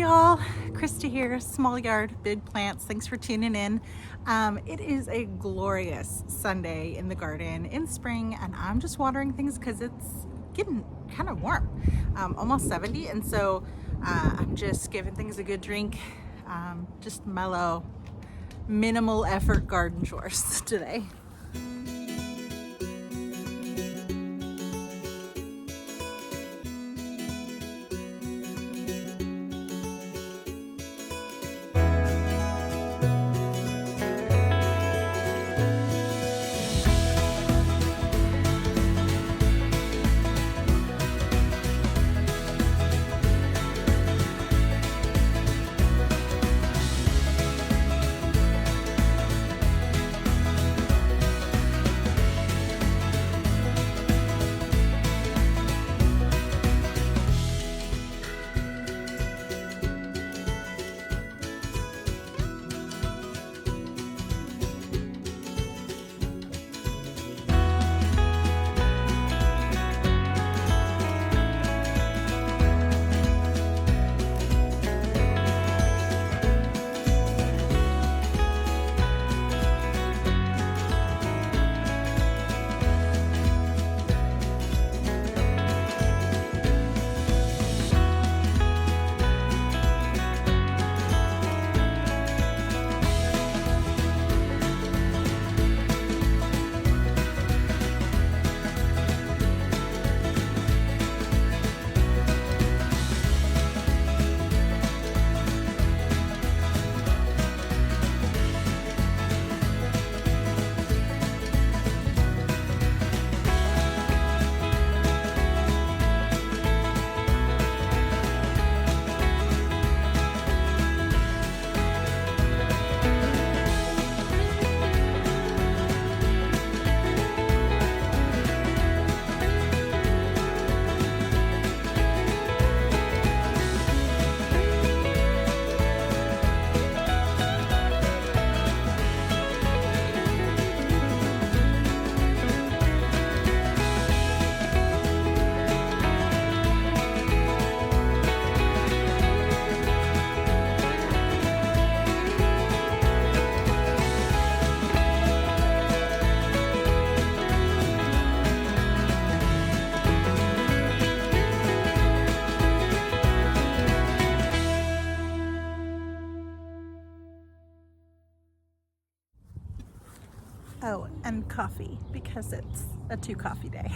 y'all, Krista here, small yard, big plants. Thanks for tuning in. It is a glorious Sunday in the garden in spring, and I'm just watering things because it's getting kind of warm, almost 70, and so I'm just giving things a good drink, just mellow, minimal effort garden chores today. Oh, and coffee, because it's a 2 coffee day.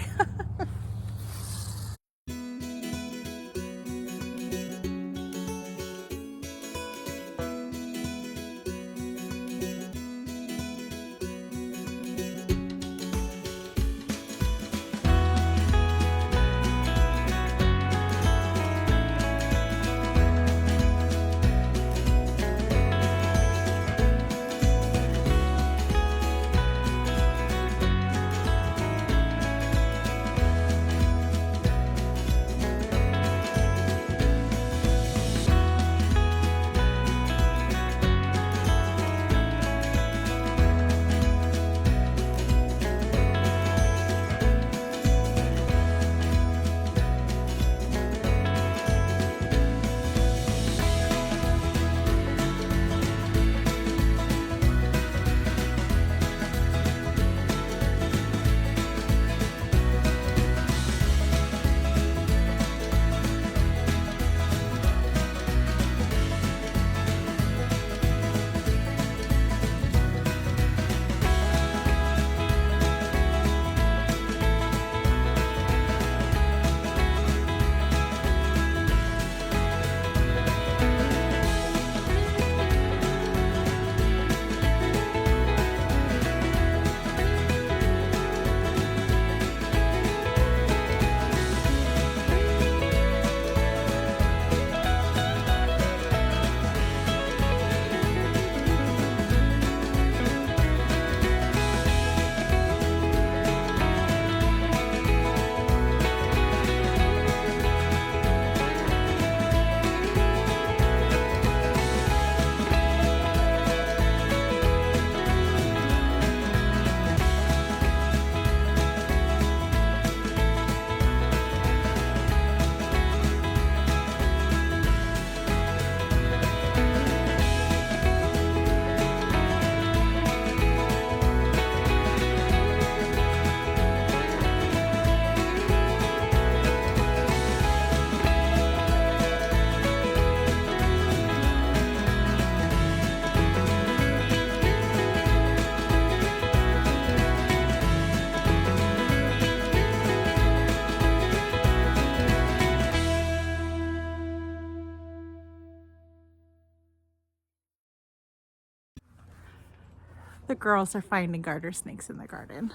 The girls are finding garter snakes in the garden.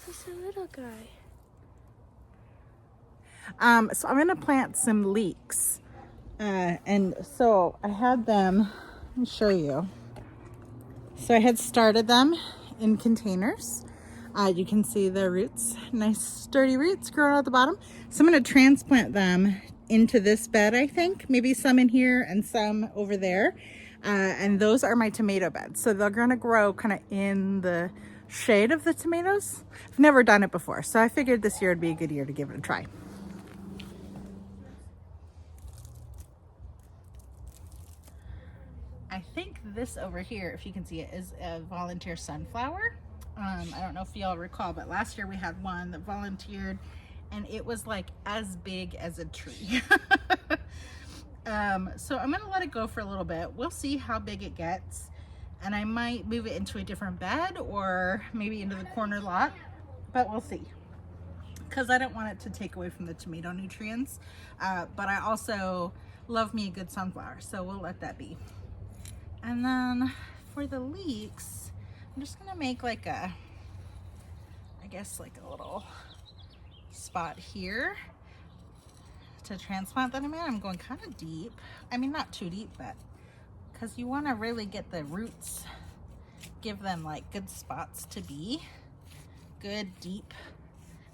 This is a little guy. So I'm gonna plant some leeks. And so I had them, let me show you. So I had started them in containers. You can see the roots, nice sturdy roots growing out the bottom. So I'm gonna transplant them into this bed, I think. Maybe some in here and some over there. And those are my tomato beds. So they're gonna grow kind of in the shade of the tomatoes. I've never done it before, so I figured this year would be a good year to give it a try. I think this over here, if you can see it, is a volunteer sunflower. I don't know if y'all recall, but last year we had one that volunteered and it was like as big as a tree. So I'm gonna let it go for a little bit. We'll see how big it gets. And I might move it into a different bed or maybe into the corner lot, but we'll see. Because I don't want it to take away from the tomato nutrients. But I also love me a good sunflower, so we'll let that be. And then for the leeks, I'm just gonna make like a, I guess like a little spot here to transplant that I'm in. I'm going kind of deep. I mean, not too deep, but because you want to really get the roots, give them like good spots to be, good deep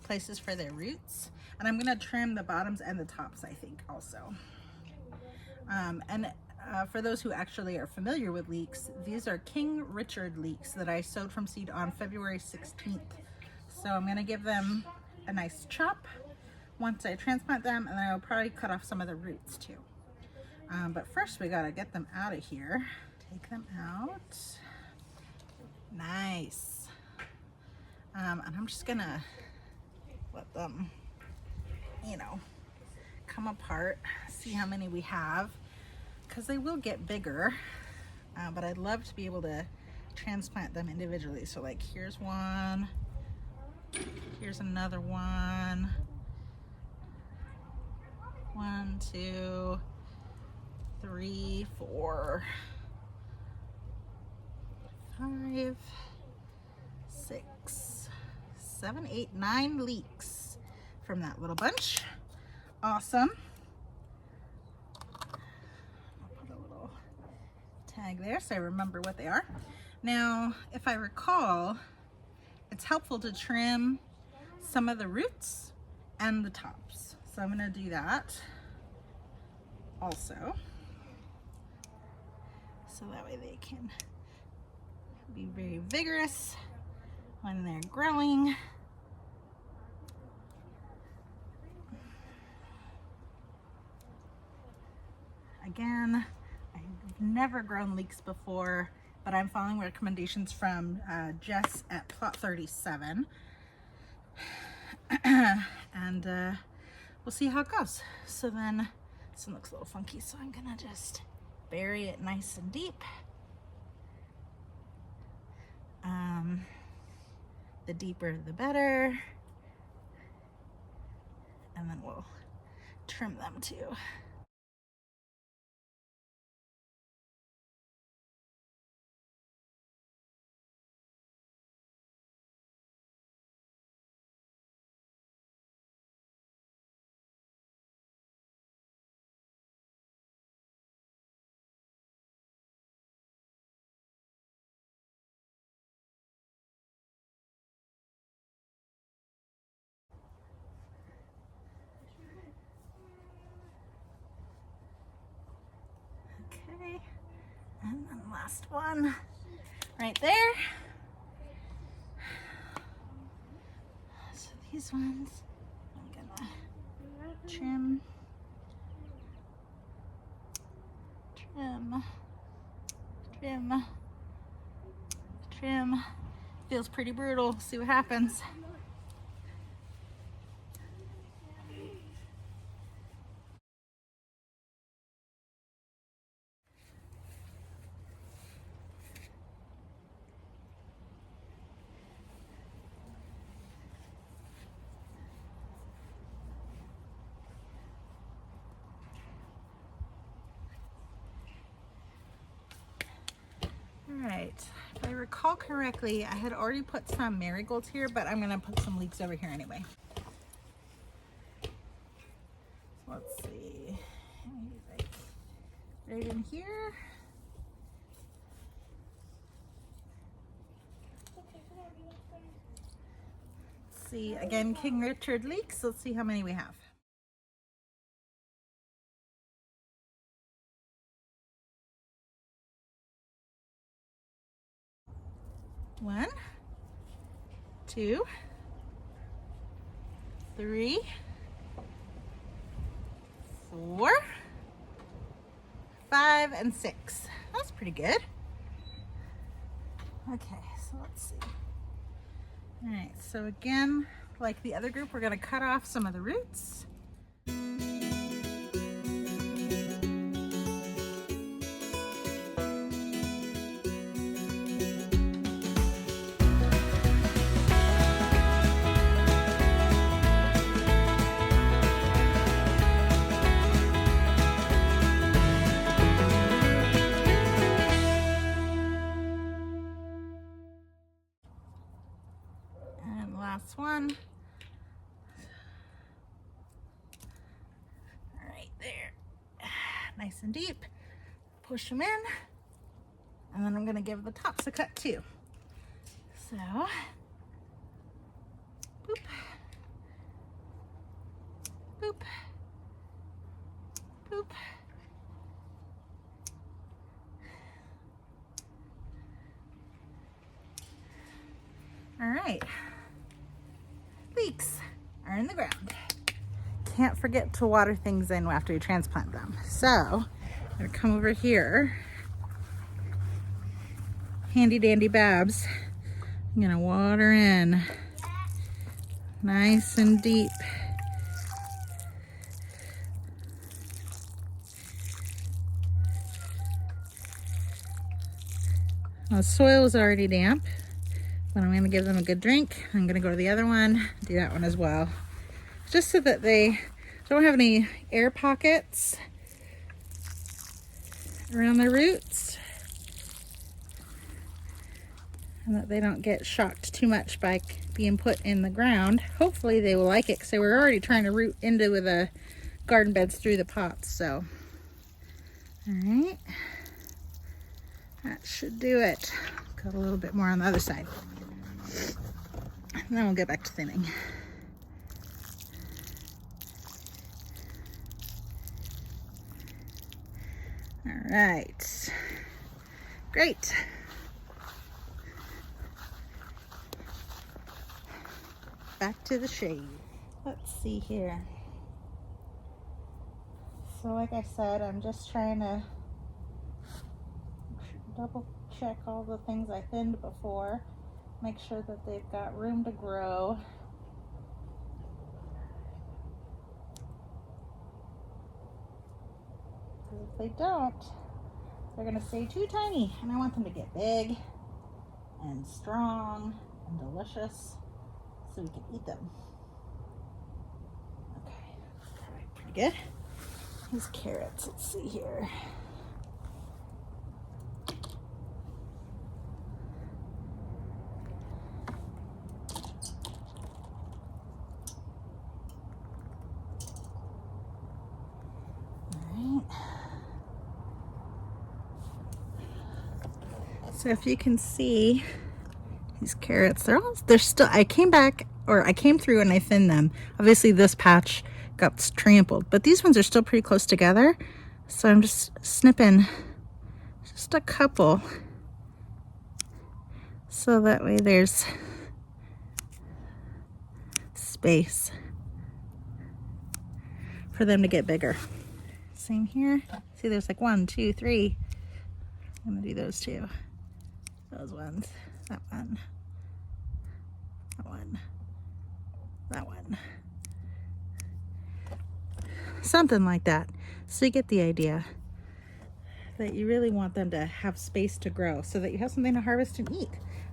places for their roots. And I'm gonna trim the bottoms and the tops, I think, also. For those who actually are familiar with leeks, these are King Richard leeks that I sowed from seed on February 16th. So I'm gonna give them a nice chop once I transplant them, and then I'll probably cut off some of the roots too. But first we gotta get them out of here. Take them out. Nice. And I'm just gonna let them, you know, come apart, see how many we have, because they will get bigger, but I'd love to be able to transplant them individually. So like here's one, here's another one. 1, 2, 3, 4, 5, 6, 7, 8, 9 leeks from that little bunch. Awesome. I'll put a little tag there so I remember what they are. Now, if I recall, it's helpful to trim some of the roots and the tops. So I'm gonna do that also. So that way they can be very vigorous when they're growing. Again, I've never grown leeks before, but I'm following recommendations from Jess at Plot 37. And we'll see how it goes. So then, this one looks a little funky, so I'm gonna just bury it nice and deep. The deeper the better. And then we'll trim them too. Okay, and then last one right there. So these ones I'm gonna trim, trim, trim, trim. Feels pretty brutal. See what happens. right, if I recall correctly, I had already put some marigolds here, but I'm gonna put some leeks over here anyway. Let's see, maybe like right in here. Let's see, again, King Richard leeks. Let's see how many we have. One, two, three, 4, 5, and 6. That's pretty good. Okay, so let's see. All right, so again, like the other group, we're gonna cut off some of the roots. And last one. All right, there. Nice and deep. Push them in. And then I'm gonna give the tops a cut too. So, boop, boop, boop. All right, leeks are in the ground. Can't forget to water things in after you transplant them. So I'm gonna come over here, handy dandy Babs. I'm gonna water in nice and deep. The soil is already damp, but I'm gonna give them a good drink. I'm gonna go to the other one, do that one as well, just so that they don't have any air pockets around their roots and that they don't get shocked too much by being put in the ground. Hopefully they will like it because they were already trying to root into the garden beds through the pots. So, all right, that should do it. Got a little bit more on the other side. And then we'll get back to thinning. All right, great. Back to the shade. Let's see here. So like I said, I'm just trying to double check all the things I thinned before. Make sure that they've got room to grow. Because if they don't, they're gonna stay too tiny, and I want them to get big and strong and delicious so we can eat them. Okay, all right, pretty good. These carrots, let's see here. So if you can see these carrots, they're still, I came through and I thinned them. Obviously this patch got trampled, but these ones are still pretty close together. So I'm just snipping just a couple so that way there's space for them to get bigger. Same here. See, there's like 1, 2, 3. I'm gonna do those two. Those ones. That one. That one. That one. Something like that. So you get the idea that you really want them to have space to grow so that you have something to harvest and eat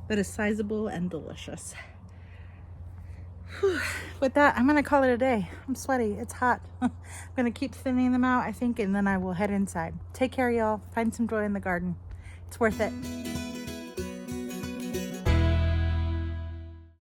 that is sizable and delicious. Whew. With that, I'm gonna call it a day. I'm sweaty, it's hot. I'm gonna keep thinning them out, I think, and then I will head inside. Take care, y'all. Find some joy in the garden. It's worth it.